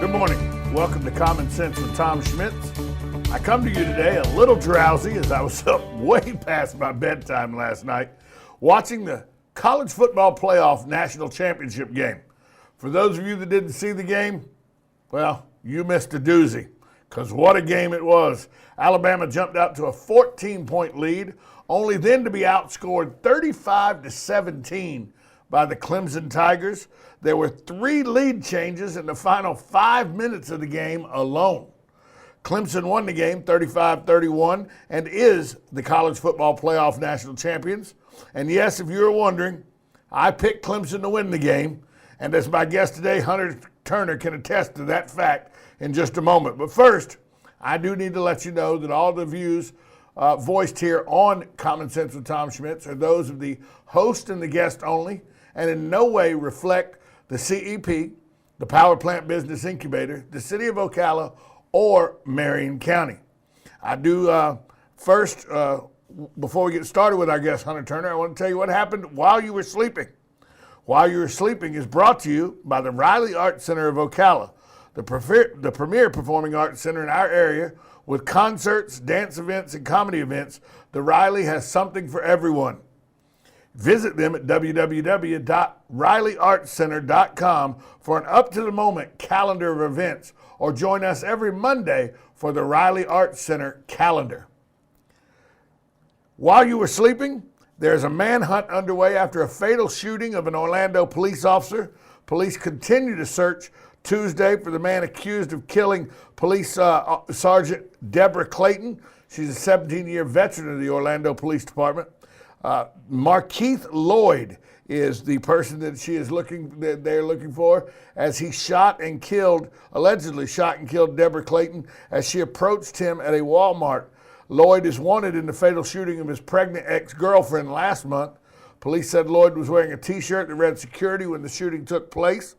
Good morning. Welcome to Common Sense with Tom Schmitz. I come to you today a little drowsy as I was up way past my bedtime last night watching the college football playoff national championship game. For those of you that didn't see the game, well, you missed a doozy, because what a game it was. Alabama jumped out to a 14-point lead, only then to be outscored 35-17 by the Clemson Tigers. There were 3 lead changes in the final 5 minutes of the game alone. Clemson won the game 35-31 and is the college football playoff national champions. And yes, if you were wondering, I picked Clemson to win the game. And as my guest today, Hunter Turner, can attest to that fact in just a moment. But first, I do need to let you know that all the views voiced here on Common Sense with Tom Schmitz are those of the host and the guest only, and in no way reflect the CEP, the Power Plant Business Incubator, the City of Ocala, or Marion County. I do first, before we get started with our guest, Hunter Turner, I want to tell you what happened while you were sleeping. While You Were Sleeping is brought to you by the Riley Arts Center of Ocala, the premier performing arts center in our area. With concerts, dance events, and comedy events, the Riley has something for everyone. Visit them at www.rileyartscenter.com for an up-to-the-moment calendar of events, or join us every Monday for the Riley Arts Center calendar. While you were sleeping, there's a manhunt underway after a fatal shooting of an Orlando police officer. Police continue to search Tuesday for the man accused of killing Police Sergeant Deborah Clayton. She's a 17-year veteran of the Orlando Police Department. Markeith Lloyd is the person that they're looking for, as he allegedly shot and killed Deborah Clayton as she approached him at a Walmart. Lloyd is wanted in the fatal shooting of his pregnant ex-girlfriend last month. Police said Lloyd was wearing a T-shirt that read security when the shooting took place.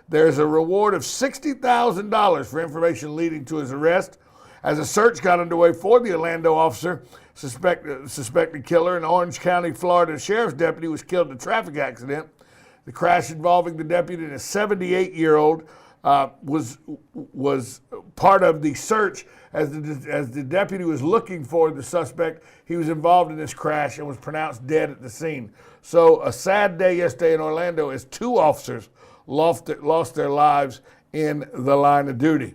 There's a reward of $60,000 for information leading to his arrest. As a search got underway for the Orlando officer, suspected killer, an Orange County, Florida sheriff's deputy was killed in a traffic accident. The crash involving the deputy and a 78-year-old was part of the search. As the deputy was looking for the suspect, he was involved in this crash and was pronounced dead at the scene. So a sad day yesterday in Orlando as 2 officers lost their lives in the line of duty.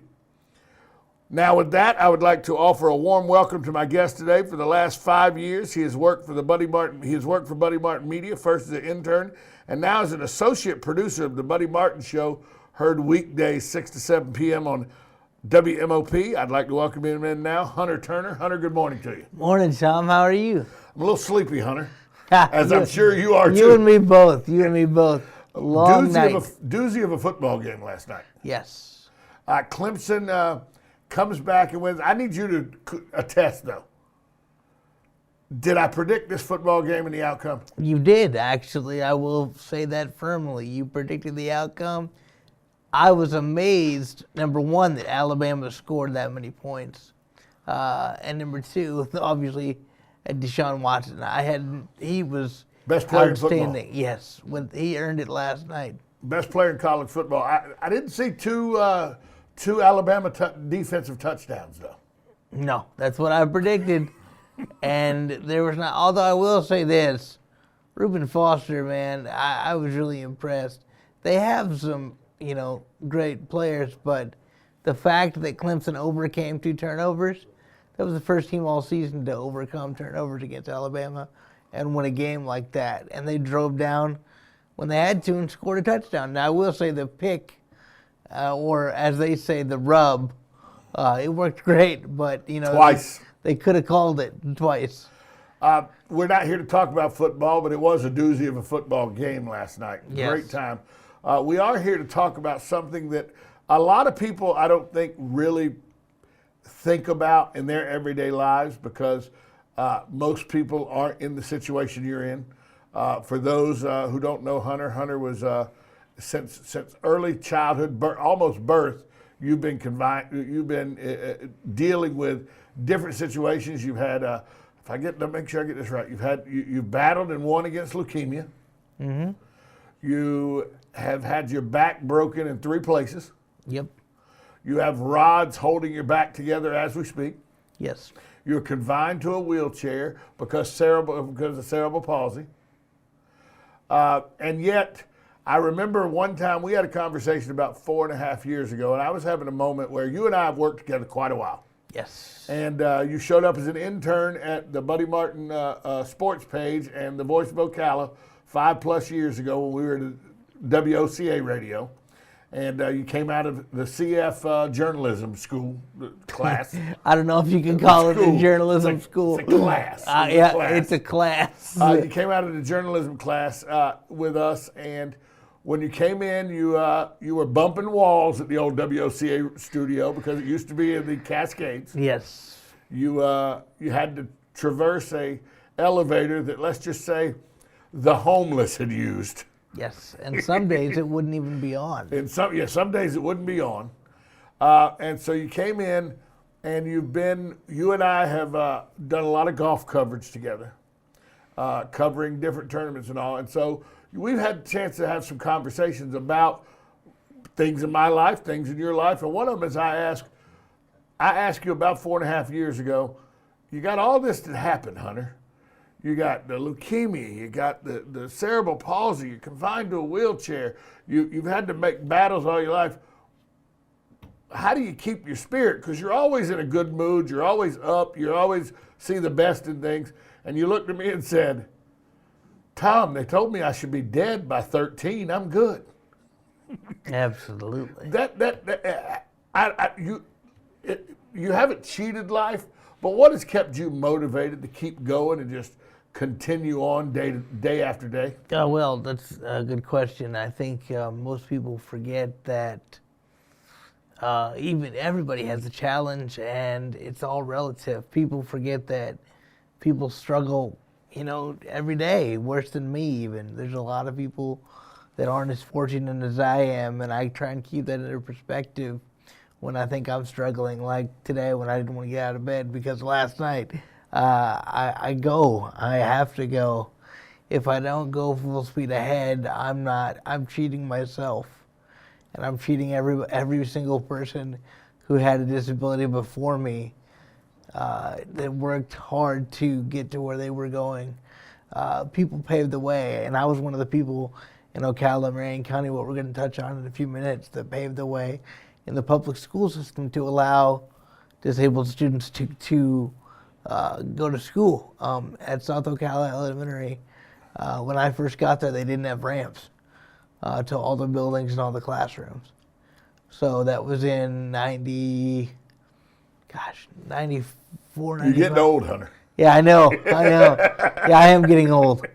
Now with that, I would like to offer a warm welcome to my guest today. For the last 5 years, he has worked for Buddy Martin Media, first as an intern, and now as an associate producer of the Buddy Martin Show, heard weekdays 6 to 7 p.m. on WMOP. I'd like to welcome him in now, Hunter Turner. Hunter, good morning to you. Morning, Tom. How are you? I'm a little sleepy, Hunter, as I'm sure you are too. You and me both. Long night. Doozy of a football game last night. Yes. Clemson comes back and wins. I need you to attest, though. Did I predict this football game and the outcome? You did, actually. I will say that firmly. You predicted the outcome. I was amazed, number one, that Alabama scored that many points. And number two, obviously, Deshaun Watson. He was best player outstanding. In football. Yes, he earned it last night. Best player in college football. I didn't see two Alabama defensive touchdowns, though. No, that's what I predicted. And there was not, although I will say this, Reuben Foster, man, I was really impressed. They have some, great players, but the fact that Clemson overcame 2 turnovers, that was the first team all season to overcome turnovers against Alabama and win a game like that. And they drove down when they had to and scored a touchdown. Now, I will say the pick, or as they say, the rub, it worked great, but, twice. They could have called it twice. We're not here to talk about football, but it was a doozy of a football game last night. Yes. Great time. We are here to talk about something that a lot of people, I don't think, really think about in their everyday lives, because most people aren't in the situation you're in. For those who don't know Hunter was since early childhood, almost birth, you've been dealing with different situations. You've had, make sure I get this right. You've battled and won against leukemia. Mm-hmm. You have had your back broken in 3 places. Yep. You have rods holding your back together as we speak. Yes. You're confined to a wheelchair because of cerebral palsy. And yet, I remember one time we had a conversation about 4.5 years ago, and I was having a moment where you and I have worked together quite a while. Yes. And you showed up as an intern at the Buddy Martin sports page and the Voice of Ocala 5+ years ago when we were at WOCA radio. And you came out of the CF journalism school class. I don't know if you can call it a journalism school. It's a class. It's a class. You came out of the journalism class with us, and when you came in, you were bumping walls at the old WOCA studio because it used to be in the Cascades. Yes. You had to traverse a elevator that, let's just say, the homeless had used. Yes, and some days it wouldn't even be on. And some days it wouldn't be on. And so you came in, and you and I have done a lot of golf coverage together, covering different tournaments and all. And so we've had a chance to have some conversations about things in my life, things in your life. And one of them is I asked you about 4.5 years ago, you got all this that happened, Hunter. You got the leukemia, you got the cerebral palsy, you're confined to a wheelchair, you've had to make battles all your life. How do you keep your spirit? Because you're always in a good mood, you're always up, you always see the best in things. And you looked at me and said, Tom, they told me I should be dead by 13, I'm good. Absolutely. You haven't cheated life, but what has kept you motivated to keep going and just continue on day after day? Well, that's a good question. I think most people forget that even everybody has a challenge, and it's all relative. People forget that people struggle, every day, worse than me even. There's a lot of people that aren't as fortunate as I am, and I try and keep that into perspective when I think I'm struggling, like today when I didn't want to get out of bed because last night. I have to go. If I don't go full speed ahead, I'm cheating myself. And I'm cheating every single person who had a disability before me that worked hard to get to where they were going. People paved the way, and I was one of the people in Ocala Marion County, what we're going to touch on in a few minutes, that paved the way in the public school system to allow disabled students to go to school. At South Ocala Elementary, when I first got there, they didn't have ramps to all the buildings and all the classrooms. So that was in 94, 95. You're getting old, Hunter. Yeah, I know. Yeah, I am getting old.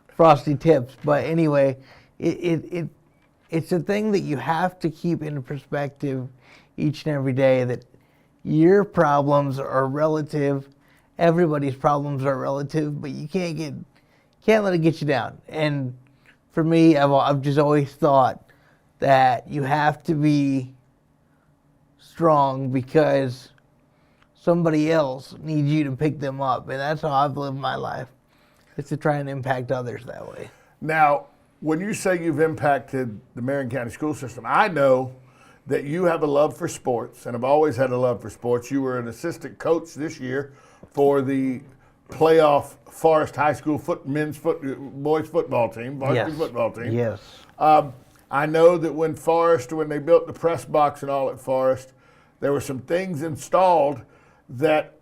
Frosty tips. But anyway, it's a thing that you have to keep in perspective each and every day, that your problems are relative. Everybody's problems are relative, but you can't let it get you down. And for me, I've just always thought that you have to be strong because somebody else needs you to pick them up, and that's how I've lived my life. It's to try and impact others that way. Now, when you say you've impacted the Marion County school system, I know that you have a love for sports, and have always had a love for sports. You were an assistant coach this year for the playoff Forest High School boys football team, varsity football team. Yes. I know that when they built the press box and all at Forest, there were some things installed that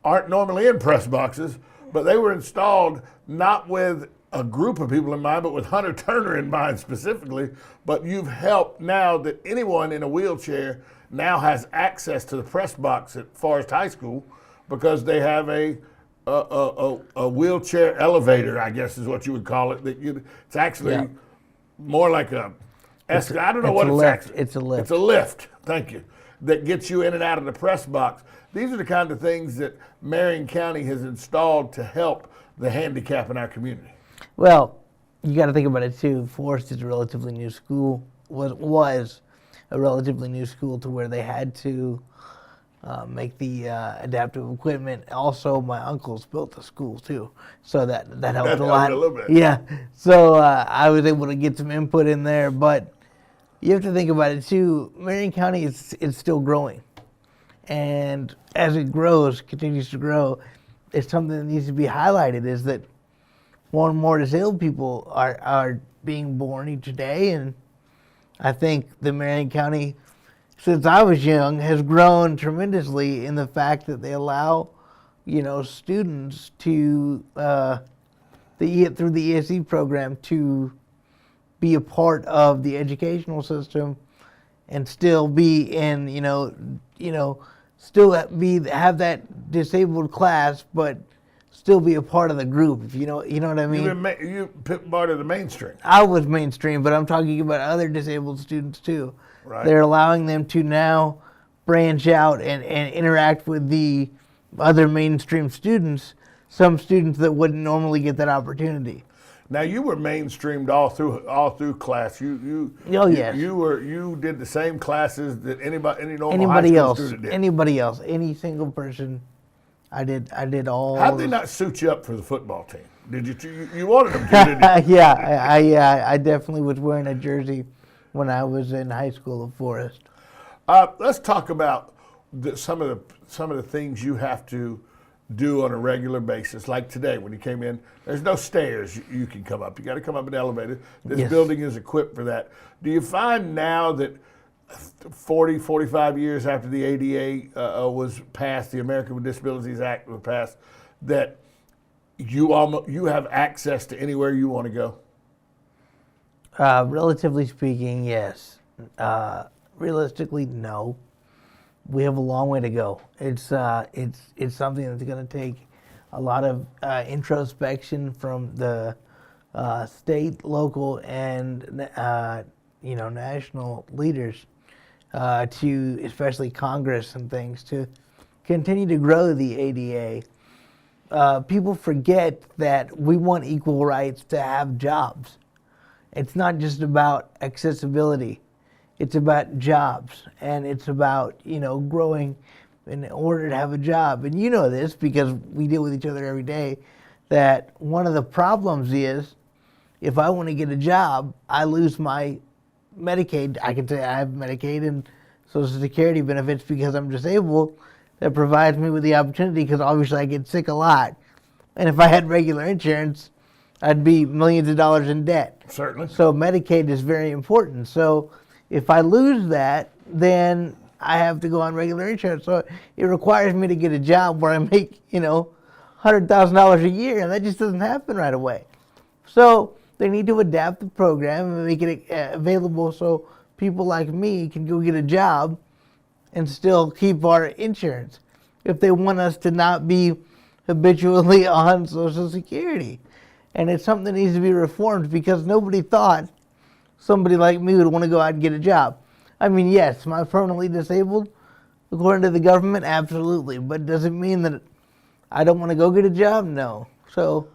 aren't normally in press boxes, but they were installed not with a group of people in mind, but with Hunter Turner in mind specifically. But you've helped now that anyone in a wheelchair now has access to the press box at Forest High School because they have a wheelchair elevator, I guess is what you would call it. It's actually more like I don't know what it's actually. It's a lift. It's a lift. Thank you. That gets you in and out of the press box. These are the kind of things that Marion County has installed to help the handicap in our community. Well, you got to think about it too. Forest is a relatively new school. Was a relatively new school to where they had to make the adaptive equipment. Also, my uncles built the school too, so that helped a lot. A little bit. Yeah, so I was able to get some input in there, but you have to think about it too. Marion County is still growing, and as it grows, continues to grow, it's something that needs to be highlighted. Is that more and more disabled people are being born each day, and I think the Marion County, since I was young, has grown tremendously in the fact that they allow, students to through the ESE program to be a part of the educational system and still be in, still have that disabled class, but still be a part of the group. If you know what I mean. You part of the mainstream. I was mainstream, but I'm talking about other disabled students too. Right. They're allowing them to now branch out and interact with the other mainstream students. Some students that wouldn't normally get that opportunity. Now you were mainstreamed all through class. Yes. You did the same classes that any normal high school student did. Anybody else, any single person. I did all. How'd they not suit you up for the football team? Did you wanted them to? Didn't you? Yeah, I definitely was wearing a jersey when I was in high school at Forest. Let's talk about some of the things you have to do on a regular basis. Like today, when you came in, there's no stairs you can come up. You got to come up an elevator. This Yes. building is equipped for that. Do you find now that 45 years after the ADA was passed, the American with Disabilities Act was passed, that you have access to anywhere you want to go? Relatively speaking, yes. Realistically, no. We have a long way to go. It's something that's going to take a lot of introspection from the state, local, and national leaders, to especially Congress and things, to continue to grow the ADA. People forget that we want equal rights to have jobs. It's not just about accessibility. It's about jobs, and it's about, growing in order to have a job. And you know this because we deal with each other every day, that one of the problems is if I want to get a job, I lose my Medicaid. I can say I have Medicaid and Social Security benefits because I'm disabled. That provides me with the opportunity, because obviously I get sick a lot. And if I had regular insurance, I'd be millions of dollars in debt. Certainly. So Medicaid is very important. So if I lose that, then I have to go on regular insurance. So it requires me to get a job where I make, $100,000 a year, and that just doesn't happen right away. So they need to adapt the program and make it available so people like me can go get a job and still keep our insurance if they want us to not be habitually on Social Security. And it's something that needs to be reformed, because nobody thought somebody like me would want to go out and get a job. I mean, yes, am I permanently disabled? According to the government, absolutely. But does it mean that I don't want to go get a job? No. So.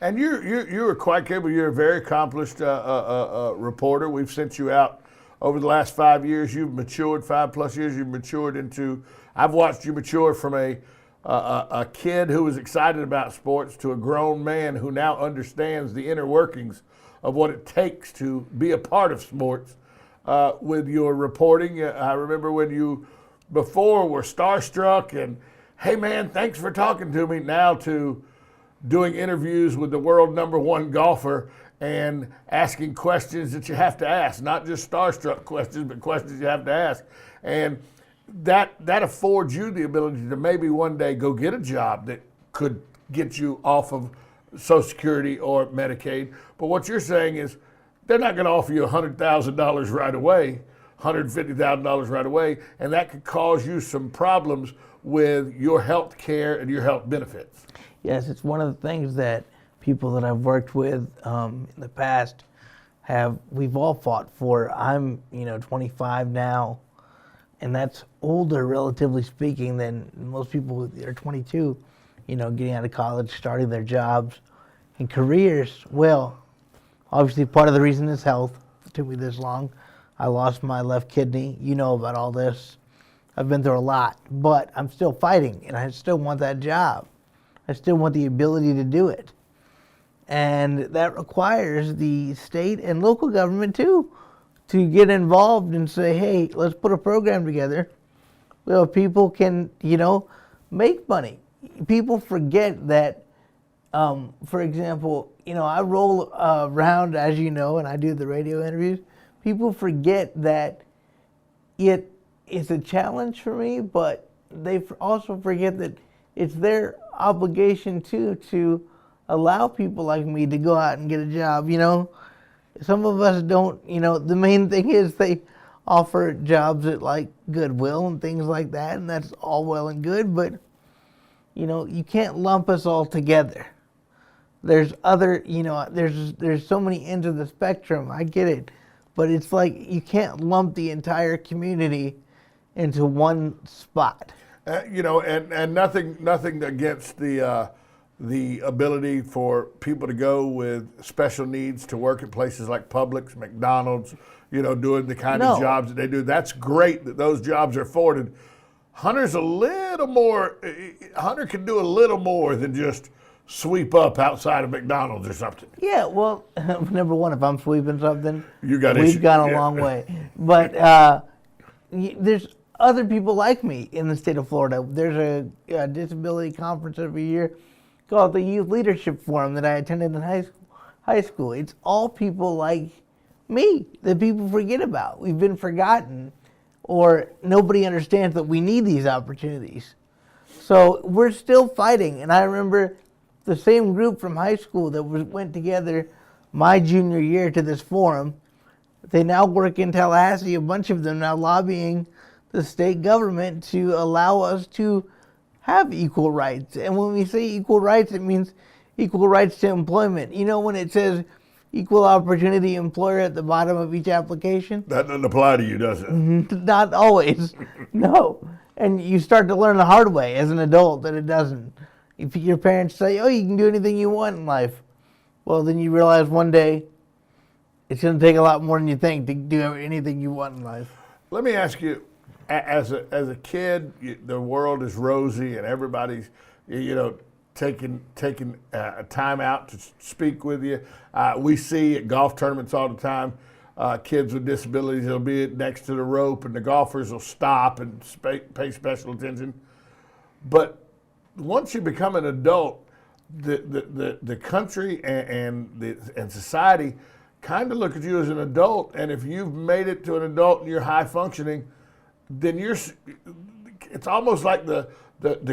And you are quite capable. You're a very accomplished reporter. We've sent you out over the last 5 years. You've matured, 5+ years. You've matured into. I've watched you mature from a kid who was excited about sports to a grown man who now understands the inner workings of what it takes to be a part of sports. With your reporting, I remember when you before were starstruck and, hey man, thanks for talking to me, now to doing interviews with the world #1 golfer and asking questions that you have to ask, not just starstruck questions, but questions you have to ask. And that affords you the ability to maybe one day go get a job that could get you off of Social Security or Medicaid. But what you're saying is they're not going to offer you $100,000 right away, $150,000 right away, and that could cause you some problems with your health care and your health benefits. Yes, it's one of the things that people that I've worked with in the past we've all fought for. I'm 25 now, and that's older, relatively speaking, than most people that are 22, getting out of college, starting their jobs and careers. Well, obviously part of the reason is health. It took me this long. I lost my left kidney. You know about all this. I've been through a lot, but I'm still fighting, and I still want that job. I still want the ability to do it. And that requires the state and local government too to get involved and say, hey, let's put a program together where people can, make money. People forget that, for example, I roll around, as you know, and I do the radio interviews. People forget that it's a challenge for me, but they also forget that it's their obligation too to allow people like me to go out and get a job. Some of us don't. The main thing is they offer jobs at like Goodwill and things like that, and that's all well and good, but you can't lump us all together. There's other, there's so many ends of the spectrum. I get it, but it's like you can't lump the entire community into one spot. And nothing against the ability for people to go with special needs to work at places like Publix, McDonald's, doing the kind of jobs that they do. That's great that those jobs are afforded. Hunter can do a little more than just sweep up outside of McDonald's or something. Yeah, well, number one, if I'm sweeping something, we've issues. gone a long way. But there's other people like me in the state of Florida. There's a disability conference every year called the Youth Leadership Forum that I attended in high school. It's all people like me that people forget about. We've been forgotten, or nobody understands that we need these opportunities. So we're still fighting. And I remember the same group from high school that went together my junior year to this forum. They now work in Tallahassee, a bunch of them now lobbying the state government to allow us to have equal rights. And when we say equal rights, it means equal rights to employment. When it says equal opportunity employer at the bottom of each application? That doesn't apply to you, does it? Not always. No. And you start to learn the hard way as an adult that it doesn't. If your parents say, oh, you can do anything you want in life, well, then you realize one day it's going to take a lot more than you think to do anything you want in life. Let me ask you, as a kid, the world is rosy and everybody's, taking time out to speak with you. We see at golf tournaments all the time, kids with disabilities will be next to the rope and the golfers will stop and pay special attention. But once you become an adult, the country and society kind of look at you as an adult, and if you've made it to an adult and you're high functioning, then it's almost like the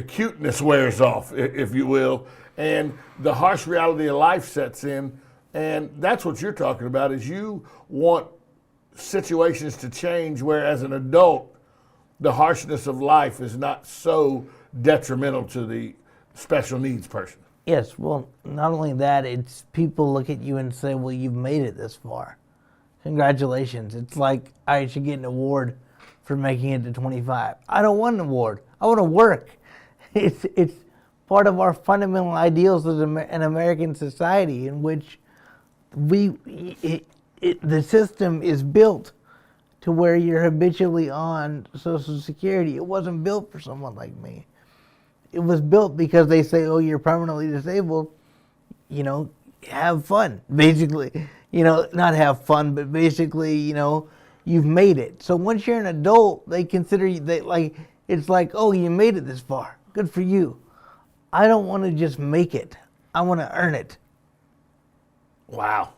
cuteness wears off, if you will, and the harsh reality of life sets in. And that's what you're talking about, is you want situations to change where as an adult, the harshness of life is not so detrimental to the special needs person. Yes, well, not only that, it's people look at you and say, well, you've made it this far. Congratulations. It's like I should get an award for making it to 25. I don't want an award. I want to work. It's part of our fundamental ideals as an American society in which the system is built to where you're habitually on Social Security. It wasn't built for someone like me. It was built because they say, oh, you're permanently disabled, have fun, basically. Not have fun, but basically, you've made it. So once you're an adult, they consider you, it's like, oh, you made it this far. Good for you. I don't want to just make it. I want to earn it. Wow.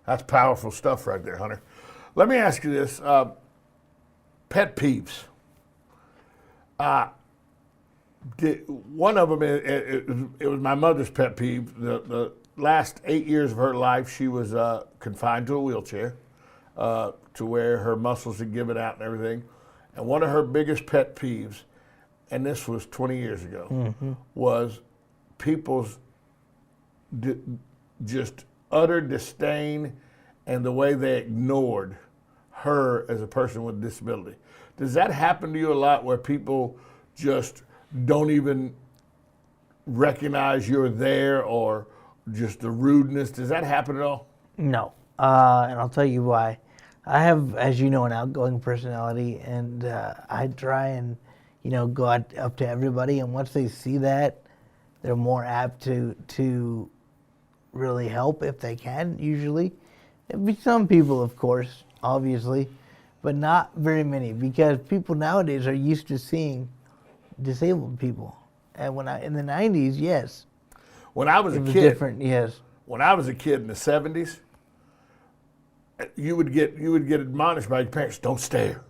That's powerful stuff right there, Hunter. Let me ask you this. Pet peeves. One of them, it was my mother's pet peeve. The last 8 years of her life, she was confined to a wheelchair to where her muscles had given out and everything. And one of her biggest pet peeves, and this was 20 years ago, was people's just utter disdain and the way they ignored her as a person with a disability. Does that happen to you a lot, where people just don't even recognize you're there, or just the rudeness? Does that happen at all? No, and I'll tell you why. I have, as you know, an outgoing personality, and I try and, go up to everybody, and once they see that, they're more apt to really help if they can, usually. There'll be some people, of course, obviously, but not very many because people nowadays are used to seeing disabled people. And in the 90s, yes, When I was it a was kid, different. Yes. when I was a kid in the 70s, you would get admonished by your parents, don't stare.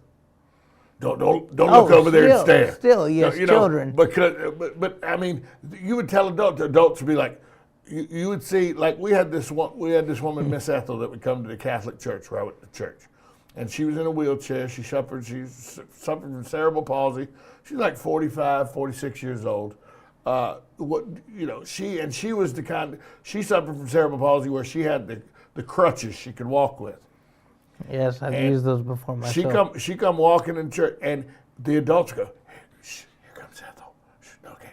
Don't look over there and stare. Still, yes, You know, children. But I mean, you would tell adults would be like, you would see, like we had this woman, Miss Ethel, that would come to the Catholic church where I went to church, and she was in a wheelchair. She suffered from cerebral palsy. She's like 45, 46 years old. She was the kind. She suffered from cerebral palsy where she had the crutches she could walk with. Yes, I've used those before myself. She come walking in church, and the adults go, "Shh, here comes Ethel." Shh, okay.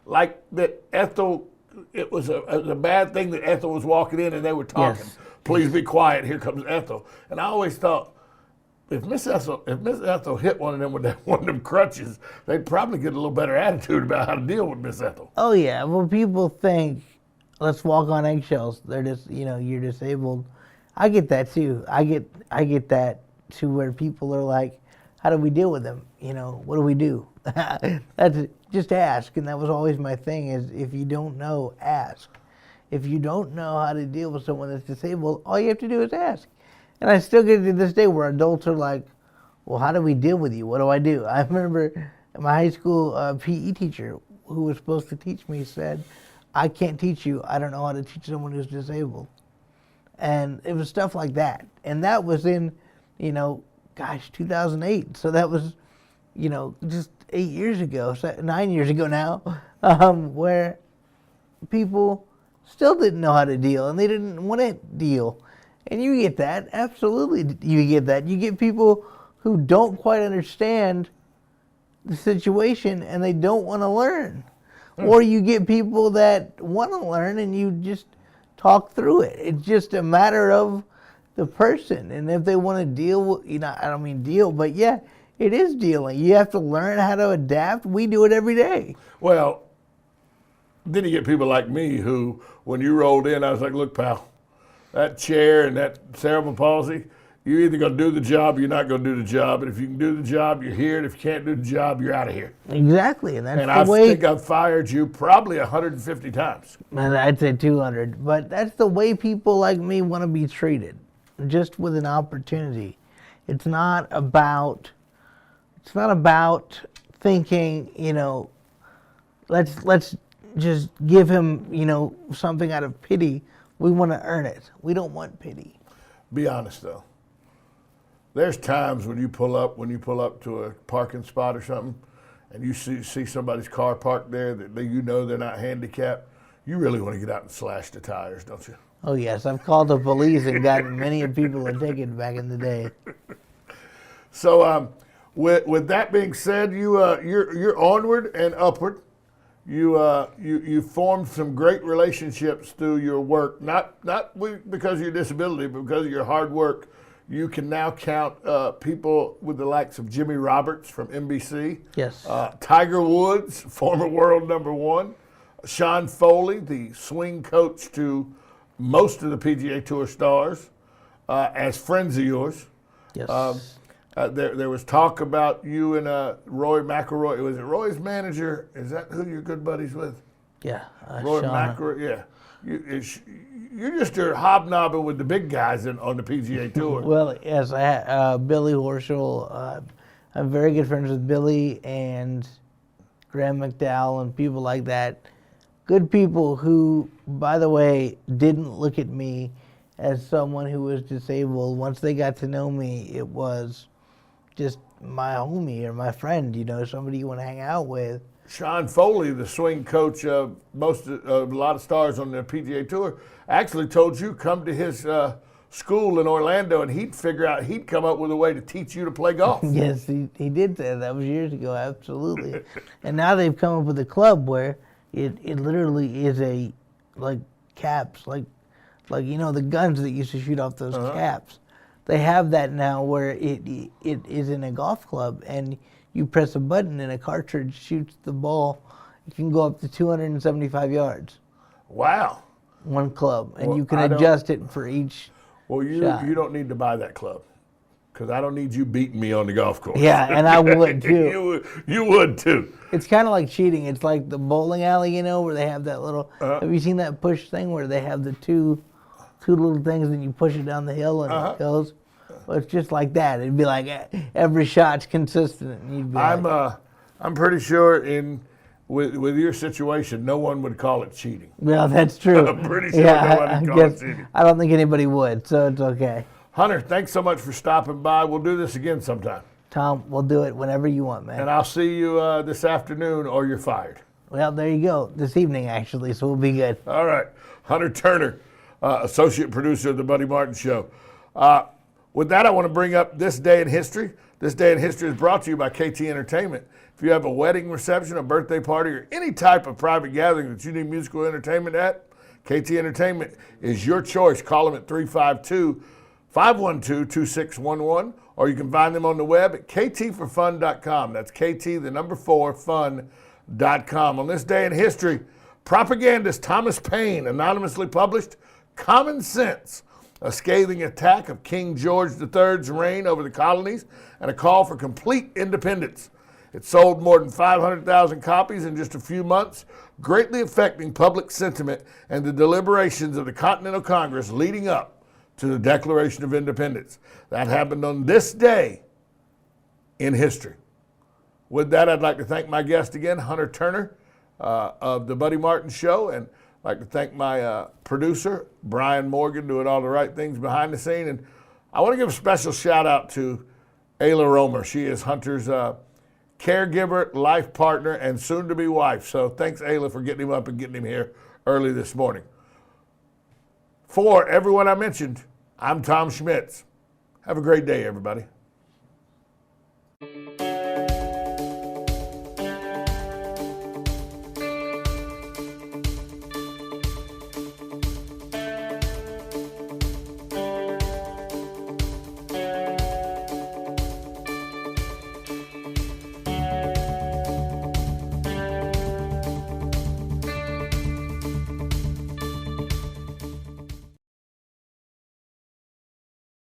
Like that Ethel, it was a bad thing that Ethel was walking in and they were talking. Yes. Please be quiet. Here comes Ethel. And I always thought, if Miss Ethel hit one of them with one of them crutches, they'd probably get a little better attitude about how to deal with Miss Ethel. Oh yeah, well people think, let's walk on eggshells. They're just, you're disabled. I get that too. I get that to where people are like, how do we deal with them? What do we do? That's just ask. And that was always my thing is if you don't know, ask. If you don't know how to deal with someone that's disabled, all you have to do is ask. And I still get to this day where adults are like, well, how do we deal with you? What do I do? I remember my high school PE teacher who was supposed to teach me said, I can't teach you. I don't know how to teach someone who's disabled. And it was stuff like that. And that was in, 2008. So that was, just 8 years ago, 9 years ago now, where people still didn't know how to deal and they didn't want to deal. And you get that. Absolutely, you get that. You get people who don't quite understand the situation and they don't want to learn. Or you get people that want to learn and you just talk through it. It's just a matter of the person. And if they want to deal, I don't mean deal, but yeah, it is dealing. You have to learn how to adapt. We do it every day. Well, then you get people like me who, when you rolled in, I was like, look, pal, that chair and that cerebral palsy, you're either going to do the job or you're not going to do the job. And if you can do the job, you're here. And if you can't do the job, you're out of here. Exactly. And that's and the I way. think I've fired you probably 150 times. And I'd say 200. But that's the way people like me want to be treated, just with an opportunity. It's not about thinking, let's just give him, something out of pity. We want to earn it. We don't want pity. Be honest though. There's times when you pull up to a parking spot or something, and you see somebody's car parked there that they're not handicapped. You really want to get out and slash the tires, don't you? Oh yes, I've called the police and gotten many people a ticket back in the day. So, with that being said, you're onward and upward. You formed some great relationships through your work, not because of your disability, but because of your hard work. You can now count people with the likes of Jimmy Roberts from NBC. Yes. Tiger Woods, former world number one. Sean Foley, the swing coach to most of the PGA Tour stars, as friends of yours. Yes. There was talk about you and Roy McIlroy. Was it Roy's manager? Is that who you're good buddies with? Yeah. Roy Sean. McIlroy. Yeah. You're just hobnobbing with the big guys on the PGA Tour. Well, yes, I had Billy Horschel. I'm very good friends with Billy and Graham McDowell and people like that. Good people who, by the way, didn't look at me as someone who was disabled. Once they got to know me, it was just my homie or my friend, somebody you want to hang out with. Sean Foley, the swing coach of a lot of stars on the PGA Tour, actually told you come to his school in Orlando and he'd come up with a way to teach you to play golf. Yes, he did that. That was years ago, absolutely. And now they've come up with a club where it literally is like caps, like the guns that used to shoot off those caps. They have that now where it is in a golf club and you press a button and a cartridge shoots the ball. It can go up to 275 yards. Wow. One club, and you can adjust it for each Well, you shot. don't need to buy that club. Because I don't need you beating me on the golf course. Yeah, and I would too. You would too. It's kind of like cheating. It's like the bowling alley, you know, where they have that little. Have you seen that push thing where they have the two little things and you push it down the hill and it goes? Well, it's just like that. It'd be like every shot's consistent. And you'd be I'm pretty sure with your situation, no one would call it cheating. Well, that's true. I'm pretty sure no one would call it cheating. I don't think anybody would, so it's okay. Hunter, thanks so much for stopping by. We'll do this again sometime. Tom, we'll do it whenever you want, man. And I'll see you this afternoon or you're fired. Well, there you go. This evening, actually, so we'll be good. All right. Hunter Turner, associate producer of The Buddy Martin Show. With that, I want to bring up This Day in History. This Day in History is brought to you by KT Entertainment. If you have a wedding reception, a birthday party, or any type of private gathering that you need musical entertainment at, KT Entertainment is your choice. Call them at 352-512-2611, or you can find them on the web at ktforfun.com. That's kt4fun.com. On This Day in History, propagandist Thomas Paine anonymously published Common Sense, a scathing attack of King George III's reign over the colonies and a call for complete independence. It sold more than 500,000 copies in just a few months, greatly affecting public sentiment and the deliberations of the Continental Congress leading up to the Declaration of Independence. That happened on this day in history. With that, I'd like to thank my guest again, Hunter Turner of The Buddy Martin Show, and I'd like to thank my producer, Brian Morgan, doing all the right things behind the scene. And I want to give a special shout out to Ayla Romer. She is Hunter's caregiver, life partner, and soon-to-be wife. So thanks, Ayla, for getting him up and getting him here early this morning. For everyone I mentioned, I'm Tom Schmitz. Have a great day, everybody.